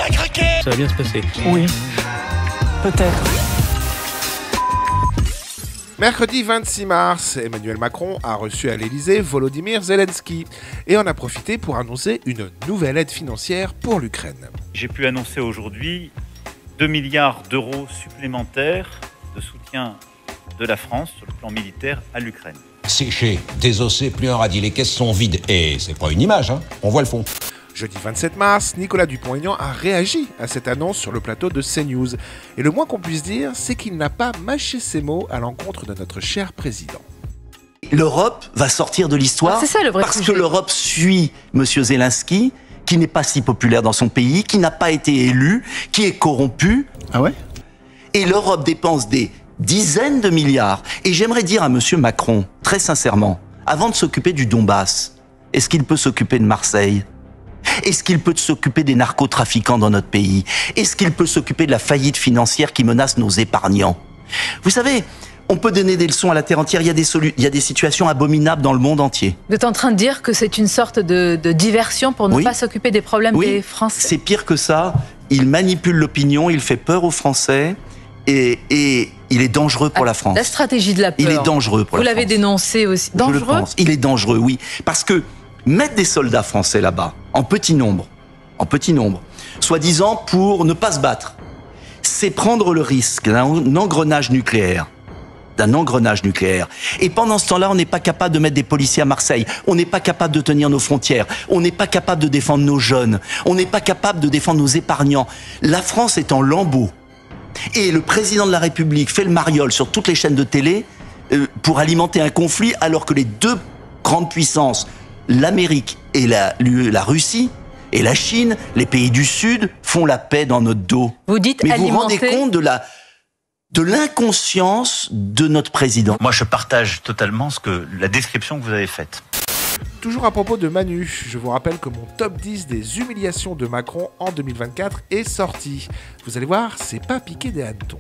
t'as craqué. Ça va bien se passer. Oui, peut-être. Mercredi 26 mars, Emmanuel Macron a reçu à l'Elysée Volodymyr Zelensky et en a profité pour annoncer une nouvelle aide financière pour l'Ukraine. J'ai pu annoncer aujourd'hui 2 milliards d'euros supplémentaires de soutien de la France sur le plan militaire à l'Ukraine. Séché, désossé, plus un radis, les caisses sont vides. Et c'est pas une image, hein, on voit le fond. Jeudi 27 mars, Nicolas Dupont-Aignan a réagi à cette annonce sur le plateau de CNews. Et le moins qu'on puisse dire, c'est qu'il n'a pas mâché ses mots à l'encontre de notre cher président. L'Europe va sortir de l'histoire parce que l'Europe suit M. Zelensky, qui n'est pas si populaire dans son pays, qui n'a pas été élu, qui est corrompu. Ah ouais? Et l'Europe dépense des dizaines de milliards. Et j'aimerais dire à M. Macron, très sincèrement, avant de s'occuper du Donbass, est-ce qu'il peut s'occuper de Marseille ? Est-ce qu'il peut s'occuper des narcotrafiquants dans notre pays? Est-ce qu'il peut s'occuper de la faillite financière qui menace nos épargnants? Vous savez, on peut donner des leçons à la terre entière, il y a des situations abominables dans le monde entier. Vous êtes en train de dire que c'est une sorte de diversion pour ne pas s'occuper des problèmes des Français? C'est pire que ça, il manipule l'opinion, il fait peur aux Français et il est dangereux pour la France. La stratégie de la peur. Il est dangereux pour la France. Vous l'avez dénoncé aussi. Dangereux? Je le pense. Il est dangereux, oui. Parce que mettre des soldats français là-bas, en petit nombre, soi-disant pour ne pas se battre, c'est prendre le risque d'un engrenage nucléaire. Et pendant ce temps-là, on n'est pas capable de mettre des policiers à Marseille. On n'est pas capable de tenir nos frontières. On n'est pas capable de défendre nos jeunes. On n'est pas capable de défendre nos épargnants. La France est en lambeaux. Et le président de la République fait le mariole sur toutes les chaînes de télé pour alimenter un conflit alors que les deux grandes puissances, l'Amérique et la Russie et la Chine, les pays du Sud, font la paix dans notre dos. Vous dites mais vous vous rendez compte de l'inconscience de notre président? Moi, je partage totalement la description que vous avez faite. Toujours à propos de Manu, je vous rappelle que mon top 10 des humiliations de Macron en 2024 est sorti. Vous allez voir, c'est pas piqué des hannetons.